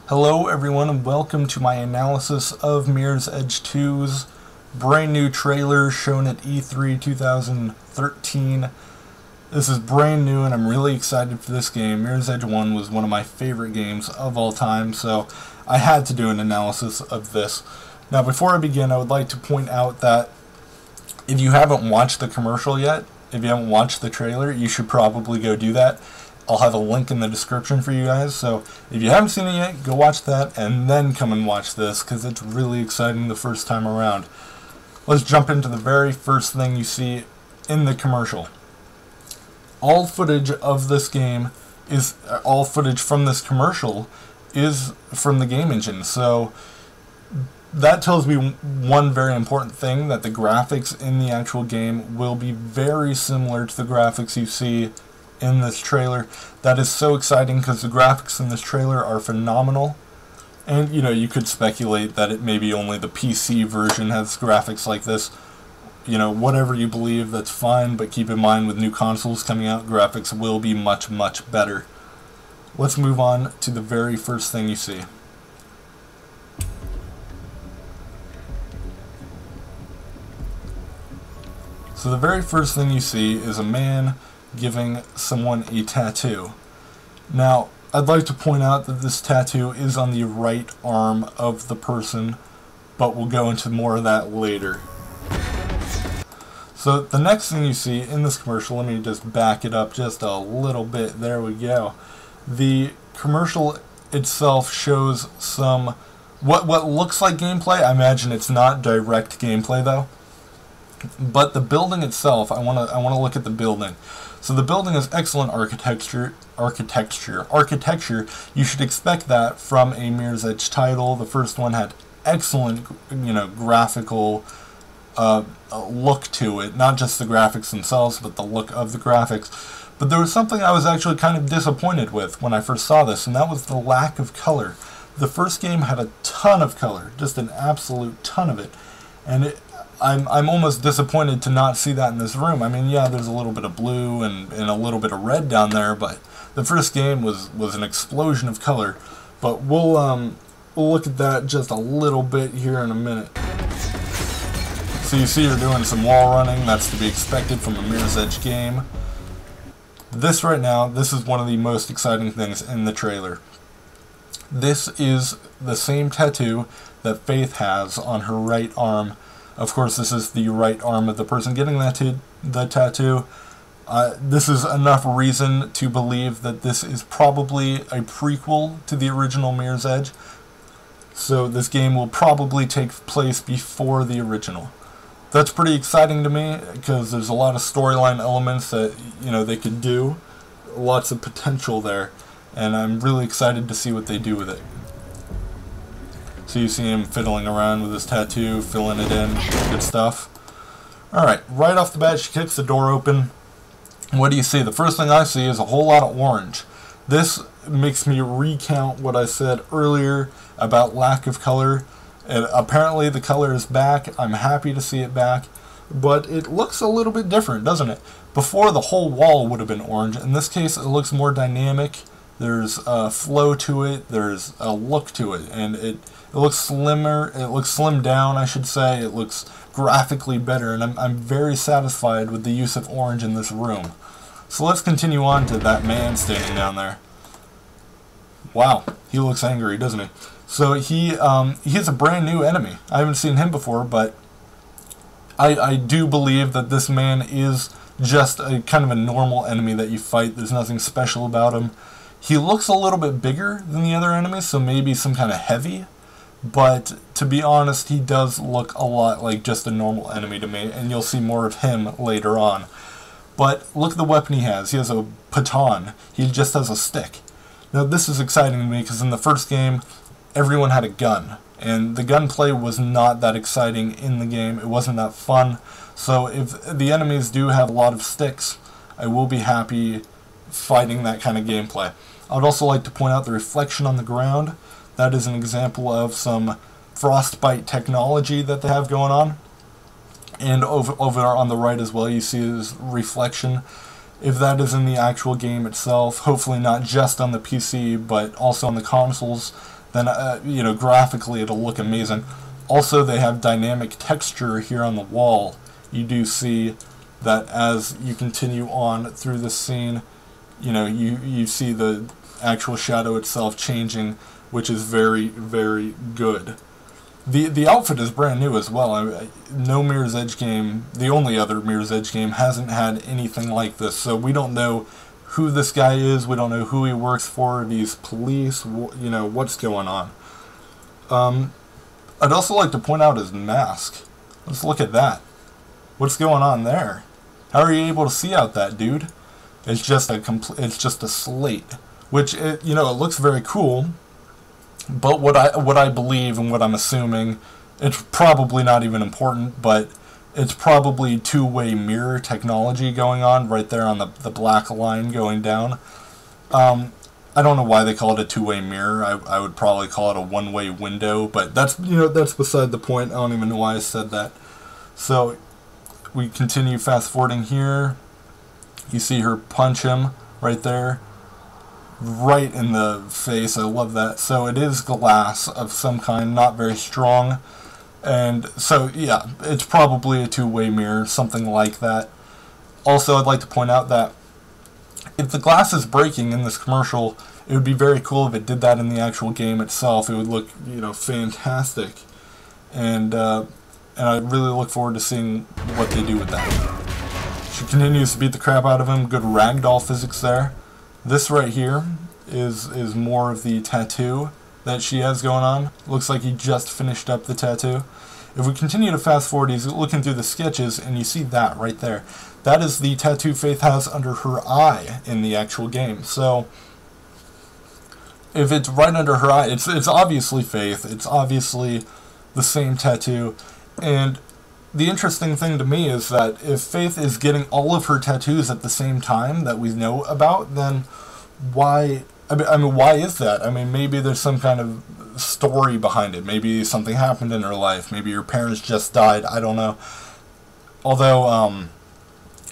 Hello everyone and welcome to my analysis of Mirror's Edge 2's brand new trailer shown at E3 2013. This is brand new and I'm really excited for this game. Mirror's Edge 1 was one of my favorite games of all time, so I had to do an analysis of this. Now before I begin, I would like to point out that if you haven't watched the commercial yet, if you haven't watched the trailer, you should probably go do that. I'll have a link in the description for you guys, so if you haven't seen it yet, go watch that and then come and watch this, because it's really exciting the first time around. Let's jump into the very first thing you see in the commercial. All footage of this game is, all footage from this commercial is from the game engine, so that tells me one very important thing, that the graphics in the actual game will be very similar to the graphics you see in this trailer. That is so exciting because the graphics in this trailer are phenomenal, and you could speculate that it maybe only the PC version has graphics like this. Whatever you believe, that's fine, but keep in mind with new consoles coming out, graphics will be much better. Let's move on to the very first thing you see. So the very first thing you see is a man giving someone a tattoo. Now, I'd like to point out that this tattoo is on the right arm of the person, but we'll go into more of that later. So the next thing you see in this commercial, let me just back it up just a little bit, there we go. The commercial itself shows some, what looks like gameplay. I imagine it's not direct gameplay though. But the building itself, I want to look at the building. So the building has excellent architecture. You should expect that from a Mirror's Edge title. The first one had excellent, graphical look to it. Not just the graphics themselves, but the look of the graphics. But there was something I was actually kind of disappointed with when I first saw this, and that was the lack of color. The first game had a ton of color, just an absolute ton of it, and I'm almost disappointed to not see that in this room. I mean, yeah, there's a little bit of blue and a little bit of red down there, but the first game was an explosion of color. But we'll look at that just a little bit here in a minute. So you see you're doing some wall running. That's to be expected from a Mirror's Edge game. This right now, this is one of the most exciting things in the trailer. This is the same tattoo that Faith has on her right arm. Of course, this is the right arm of the person getting the tattoo. This is enough reason to believe that this is probably a prequel to the original Mirror's Edge. So this game will probably take place before the original. That's pretty exciting to me because there's a lot of storyline elements that they could do. Lots of potential there, and I'm really excited to see what they do with it. So you see him fiddling around with his tattoo, filling it in, good stuff. Alright, right off the bat she kicks the door open. What do you see? The first thing I see is a whole lot of orange. This makes me recount what I said earlier about lack of color. And apparently the color is back. I'm happy to see it back. But it looks a little bit different, doesn't it? Before, the whole wall would have been orange. In this case, it looks more dynamic. There's a flow to it. There's a look to it. And it looks slimmer. It looks slimmed down, I should say. It looks graphically better. And I'm very satisfied with the use of orange in this room. So let's continue on to that man standing down there. Wow, he looks angry, doesn't he? So he is a brand new enemy. I haven't seen him before, but I do believe that this man is just a kind of a normal enemy that you fight. There's nothing special about him. He looks a little bit bigger than the other enemies, so maybe some kind of heavy. But to be honest, he does look a lot like just a normal enemy to me, and you'll see more of him later on. But look at the weapon he has. He has a baton. He just has a stick. Now this is exciting to me because in the first game, everyone had a gun. And the gunplay was not that exciting in the game. It wasn't that fun. So if the enemies do have a lot of sticks, I will be happy fighting that kind of gameplay. I would also like to point out the reflection on the ground. That is an example of some frostbite technology that they have going on. And over on the right as well, you see this reflection. if that is in the actual game itself, hopefully not just on the PC, but also on the consoles, then you know, graphically it'll look amazing. Also, they have dynamic texture here on the wall. You do see that as you continue on through the scene, you know, you see the actual shadow itself changing, which is very, very good. The outfit is brand new as well. No Mirror's Edge game, the only other Mirror's Edge game, hasn't had anything like this. So we don't know who this guy is. We don't know who he works for. If he's police, you know, what's going on. I'd also like to point out his mask. Let's look at that. What's going on there? How are you able to see out that, dude? It's just a slate, which you know, it looks very cool. But what I believe and what I'm assuming, it's probably not even important, but it's probably two-way mirror technology going on right there on the black line going down. I don't know why they call it a two-way mirror. I would probably call it a one-way window, but that's, you know, that's beside the point. I don't even know why I said that. So we continue fast-forwarding here. You see her punch him right there, right in the face. I love that. So it is glass of some kind, not very strong. And so, yeah, it's probably a two-way mirror, something like that. Also, I'd like to point out that if the glass is breaking in this commercial, it would be very cool if it did that in the actual game itself. It would look, you know, fantastic. And I really look forward to seeing what they do with that. She continues to beat the crap out of him. Good ragdoll physics there. This right here is more of the tattoo that she has going on. Looks like he just finished up the tattoo. If we continue to fast forward, he's looking through the sketches, and you see that right there. That is the tattoo Faith has under her eye in the actual game. So if it's right under her eye, it's obviously Faith. It's obviously the same tattoo. And the interesting thing to me is that if Faith is getting all of her tattoos at the same time that we know about, then why? I mean, why is that? I mean, maybe there's some kind of story behind it. Maybe something happened in her life. Maybe her parents just died. I don't know. Although,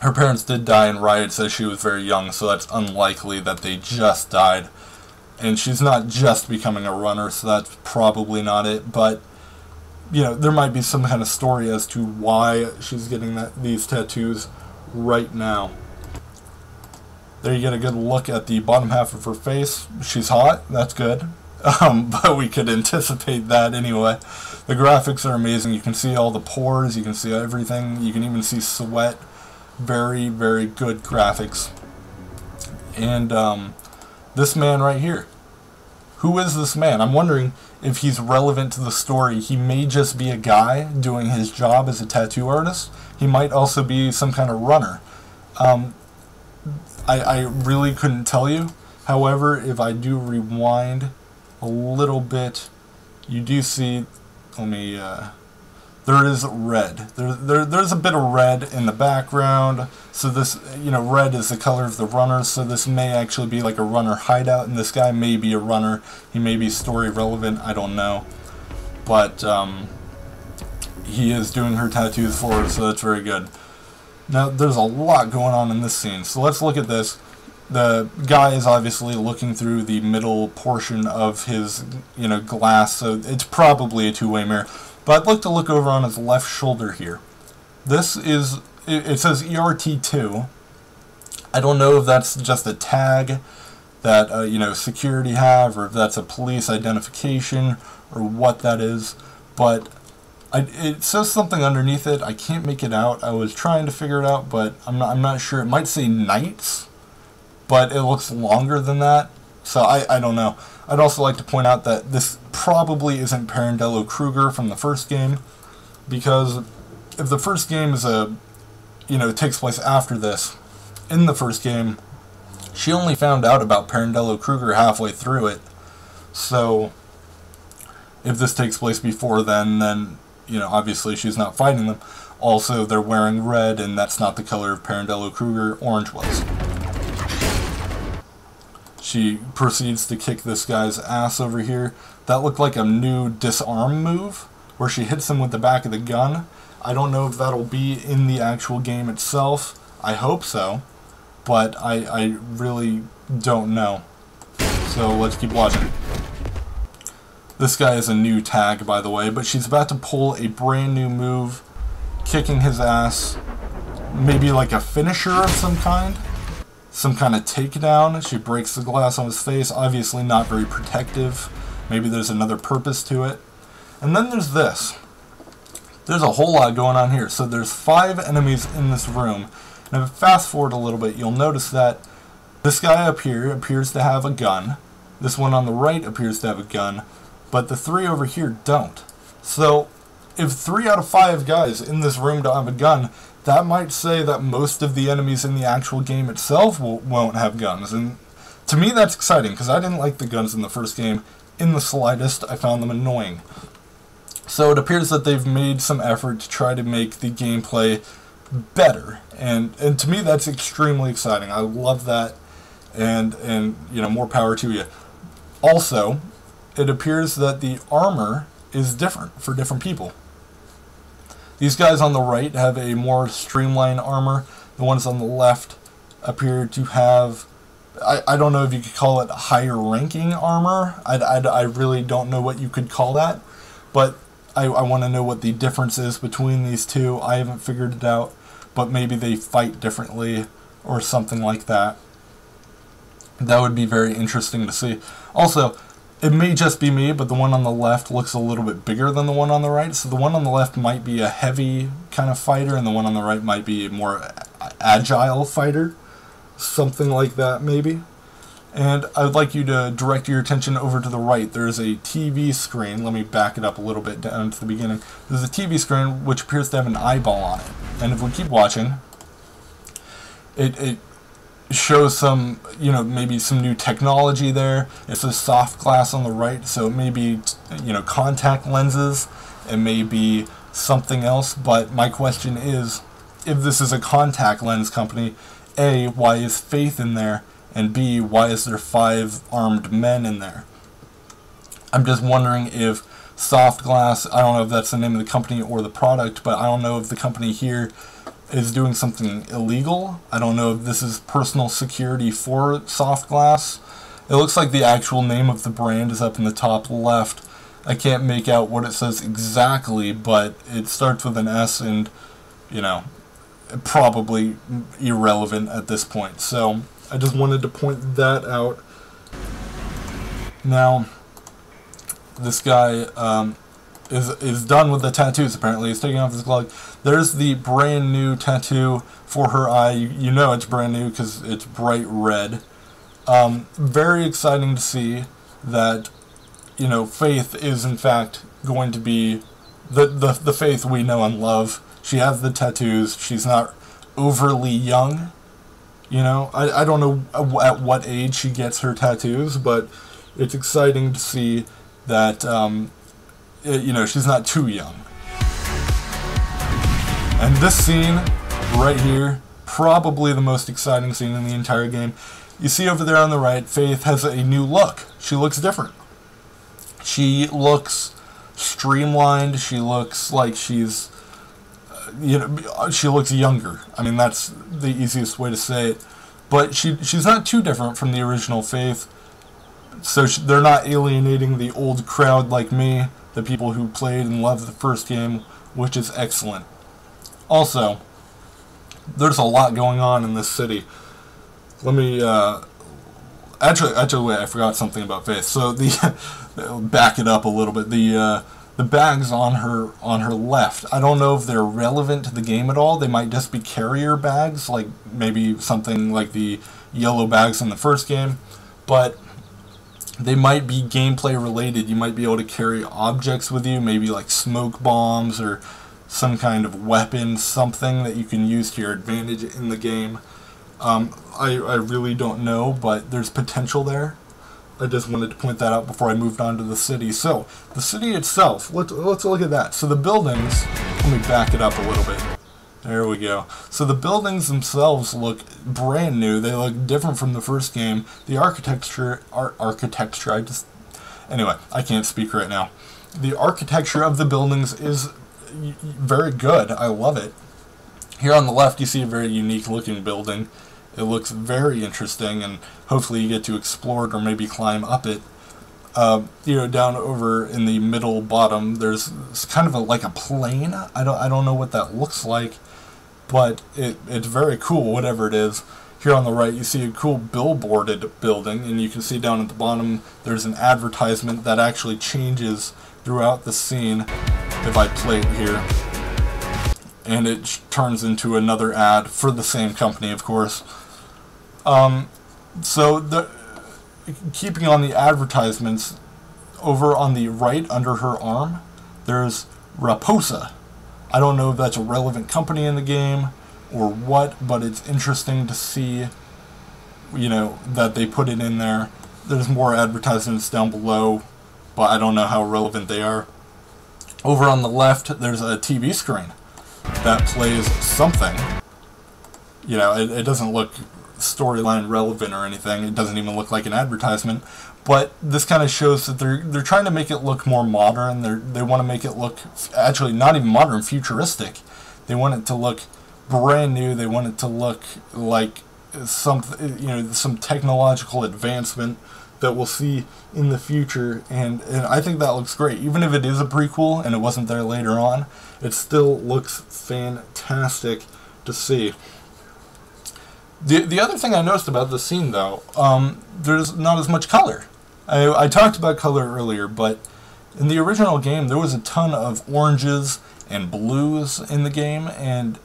her parents did die in riots as she was very young, so that's unlikely that they just died. And she's not just becoming a runner, so that's probably not it. But, you know, there might be some kind of story as to why she's getting these tattoos right now. There you get a good look at the bottom half of her face. She's hot. That's good. But we could anticipate that anyway. The graphics are amazing. You can see all the pores. You can see everything. You can even see sweat. Very, very good graphics. And this man right here. Who is this man? I'm wondering if he's relevant to the story. He may just be a guy doing his job as a tattoo artist. He might also be some kind of runner. I really couldn't tell you. However, if I do rewind a little bit, you do see, there is red. There's a bit of red in the background. So this, you know, red is the color of the runner. So this may actually be like a runner hideout, and this guy may be a runner. He may be story relevant. I don't know. But he is doing her tattoos for her, so that's very good. Now, there's a lot going on in this scene, so let's look at this. The guy is obviously looking through the middle portion of his, you know, glass, so it's probably a two-way mirror. But I'd like to look over on his left shoulder here. This is, it says ERT2. I don't know if that's just a tag that, you know, security have, or if that's a police identification, or what that is, but it says something underneath it. I can't make it out. I was trying to figure it out, but I'm not sure. It might say Knights, but it looks longer than that, so I don't know. I'd also like to point out that this probably isn't Pirandello Kruger from the first game, because if the first game is it takes place after this, in the first game, she only found out about Pirandello Kruger halfway through it. So if this takes place before then, you know, obviously she's not fighting them. Also, they're wearing red, and that's not the color of Pirandello Kruger. Orange was. She proceeds to kick this guy's ass over here. That looked like a new disarm move, where she hits him with the back of the gun. I don't know if that'll be in the actual game itself. I hope so, but I really don't know. So let's keep watching. This guy is a new tag, by the way, but she's about to pull a brand new move, kicking his ass. Maybe like a finisher of some kind of takedown. She breaks the glass on his face, obviously not very protective. Maybe there's another purpose to it. And then there's this. There's a whole lot going on here. So there's 5 enemies in this room. And if I fast forward a little bit, you'll notice that this guy up here appears to have a gun. This one on the right appears to have a gun. But the 3 over here don't. So if 3 out of 5 guys in this room don't have a gun, that might say that most of the enemies in the actual game itself won't have guns. And to me that's exciting, because I didn't like the guns in the first game in the slightest. I found them annoying. So it appears that they've made some effort to try to make the gameplay better. And to me that's extremely exciting. I love that. And you know, more power to you. Also, it appears that the armor is different for different people. These guys on the right have a more streamlined armor. The ones on the left appear to have, I don't know if you could call it higher ranking armor. I really don't know what you could call that. But I want to know what the difference is between these two. I haven't figured it out. But maybe they fight differently or something like that. That would be very interesting to see. Also, it may just be me, but the one on the left looks a little bit bigger than the one on the right. So the one on the left might be a heavy kind of fighter, and the one on the right might be a more agile fighter. Something like that, maybe. And I would like you to direct your attention over to the right. There's a TV screen. Let me back it up a little bit down to the beginning. There's a TV screen which appears to have an eyeball on it. And if we keep watching, it shows some, you know, maybe some new technology there. It says soft glass on the right, so it may be, you know, contact lenses. It may be something else, but my question is, if this is a contact lens company, A, why is Faith in there? And B, why is there 5 armed men in there? I'm just wondering if soft glass, I don't know if that's the name of the company or the product, but I don't know if the company here is doing something illegal. I don't know if this is personal security for soft glass. It looks like the actual name of the brand is up in the top left. I can't make out what it says exactly, but it starts with an S and, you know, probably irrelevant at this point. So I just wanted to point that out. Now, this guy is done with the tattoos, apparently. He's taking off his glove. There's the brand new tattoo for her eye. You know it's brand new because it's bright red. Very exciting to see that, you know, Faith is in fact going to be the Faith we know and love. She has the tattoos. She's not overly young. You know, I don't know at what age she gets her tattoos, but it's exciting to see that, you know, she's not too young. And this scene right here, probably the most exciting scene in the entire game. You see over there on the right, Faith has a new look. She looks different. She looks streamlined. She looks like she's, you know, she looks younger. I mean, that's the easiest way to say it. But she's not too different from the original Faith. So they're not alienating the old crowd like me, the people who played and loved the first game, which is excellent. Also, there's a lot going on in this city. Let me, actually, wait, I forgot something about Faith. So back it up a little bit. The bags on her left, I don't know if they're relevant to the game at all. They might just be carrier bags, like maybe something like the yellow bags in the first game, but they might be gameplay related. You might be able to carry objects with you, maybe like smoke bombs or some kind of weapon, something that you can use to your advantage in the game. I really don't know, but there's potential there. I just wanted to point that out before I moved on to the city. So, the city itself, let's look at that. So the buildings, let me back it up a little bit. There we go. So the buildings themselves look brand new. They look different from the first game. The architecture, anyway, I can't speak right now. The architecture of the buildings is very good. I love it. Here on the left, you see a very unique looking building. It looks very interesting, and hopefully you get to explore it or maybe climb up it. Down over in the middle bottom, there's kind of like a plane. I don't know what that looks like, but it's very cool, whatever it is. Here on the right, you see a cool billboarded building, and you can see down at the bottom, there's an advertisement that actually changes throughout the scene. If I play it here, and it turns into another ad for the same company, of course. Keeping on the advertisements, over on the right under her arm, there's Raposa. I don't know if that's a relevant company in the game or what, but it's interesting to see, that they put it in there. There's more advertisements down below, but I don't know how relevant they are. Over on the left, there's a TV screen that plays something. It doesn't look storyline relevant or anything. It doesn't even look like an advertisement, but this kind of shows that they're trying to make it look more modern. They want to make it look actually not even modern, futuristic. They want it to look brand new. They want it to look like some technological advancement that we'll see in the future, and I think that looks great. Even if it is a prequel and it wasn't there later on, it still looks fantastic to see. The other thing I noticed about this scene, though, there's not as much color. I talked about color earlier, but in the original game, there was a ton of oranges and blues in the game, and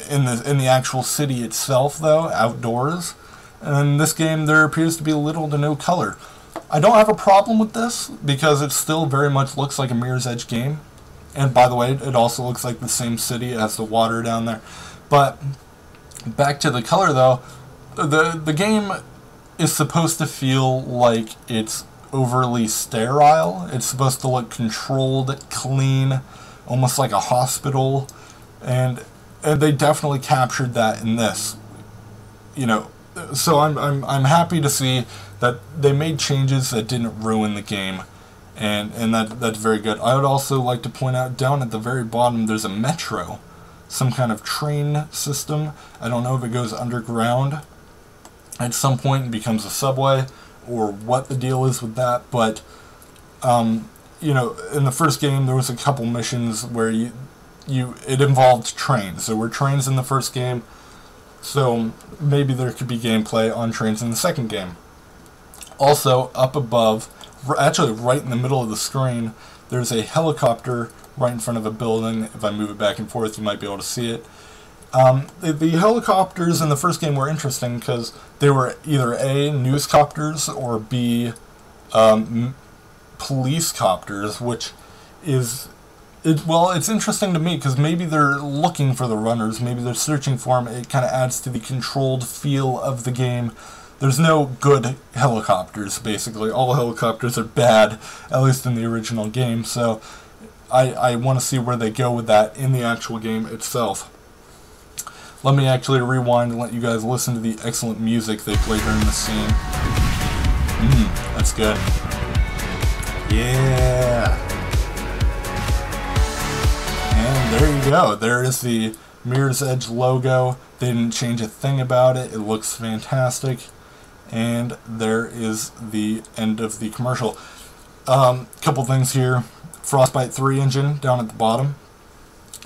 in the actual city itself, though, outdoors. And in this game, there appears to be little to no color. I don't have a problem with this, because it still very much looks like a Mirror's Edge game. And by the way, it also looks like the same city as the water down there. But back to the color, though, the game is supposed to feel like it's overly sterile. It's supposed to look controlled, clean, almost like a hospital, and they definitely captured that in this. So I'm happy to see that they made changes that didn't ruin the game, and that's very good. I would also like to point out down at the very bottom there's a metro, some kind of train system. I don't know if it goes underground at some point and becomes a subway, or what the deal is with that, but in the first game there was a couple missions where it involved trains. There were trains in the first game, so maybe there could be gameplay on trains in the second game. Also, up above, actually right in the middle of the screen, there's a helicopter right in front of a building. If I move it back and forth, you might be able to see it. The helicopters in the first game were interesting because they were either A, news copters, or B, police copters, which is... it's interesting to me because maybe they're looking for the runners, maybe they're searching for them. It kind of adds to the controlled feel of the game. There's no good helicopters, basically. All helicopters are bad, at least in the original game, so I want to see where they go with that in the actual game itself. Let me actually rewind and let you guys listen to the excellent music they play during the scene. That's good. Yeah! And there you go. There is the Mirror's Edge logo. They didn't change a thing about it. It looks fantastic. And there is the end of the commercial. Couple things here. Frostbite 3 engine down at the bottom.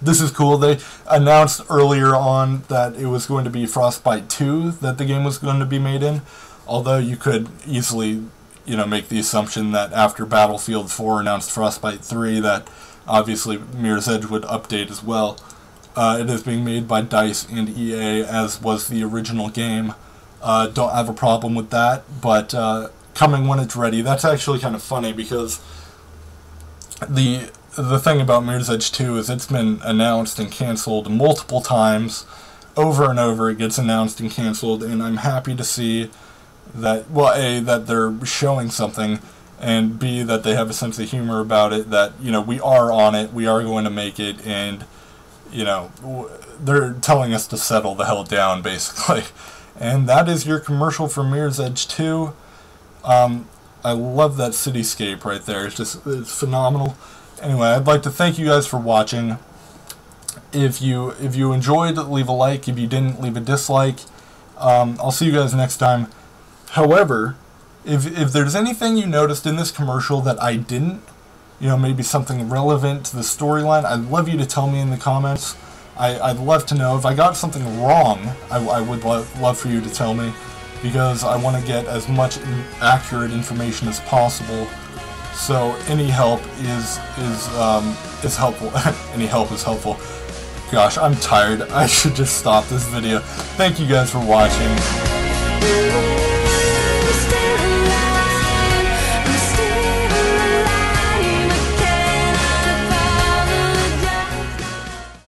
This is cool. They announced earlier on that it was going to be Frostbite 2 that the game was going to be made in. Although you could easily, make the assumption that after Battlefield 4 announced Frostbite 3 that obviously Mirror's Edge would update as well. It is being made by DICE and EA, as was the original game. Don't have a problem with that, but coming when it's ready. That's actually kind of funny because the thing about Mirror's Edge 2 is it's been announced and cancelled multiple times. Over and over it gets announced and cancelled, and I'm happy to see that, well, A, that they're showing something, and B, that they have a sense of humor about it, that, we are on it, we are going to make it, and, they're telling us to settle the hell down, basically. And that is your commercial for Mirror's Edge 2. I love that cityscape right there. It's phenomenal. Anyway, I'd like to thank you guys for watching. If you enjoyed, leave a like. If you didn't, leave a dislike. I'll see you guys next time. However, If there's anything you noticed in this commercial that I didn't, you know, maybe something relevant to the storyline, I'd love you to tell me in the comments. I'd love to know. If I got something wrong, I would love for you to tell me, because I want to get as much accurate information as possible. So any help is helpful. Any help is helpful. Gosh, I'm tired. I should just stop this video. Thank you guys for watching.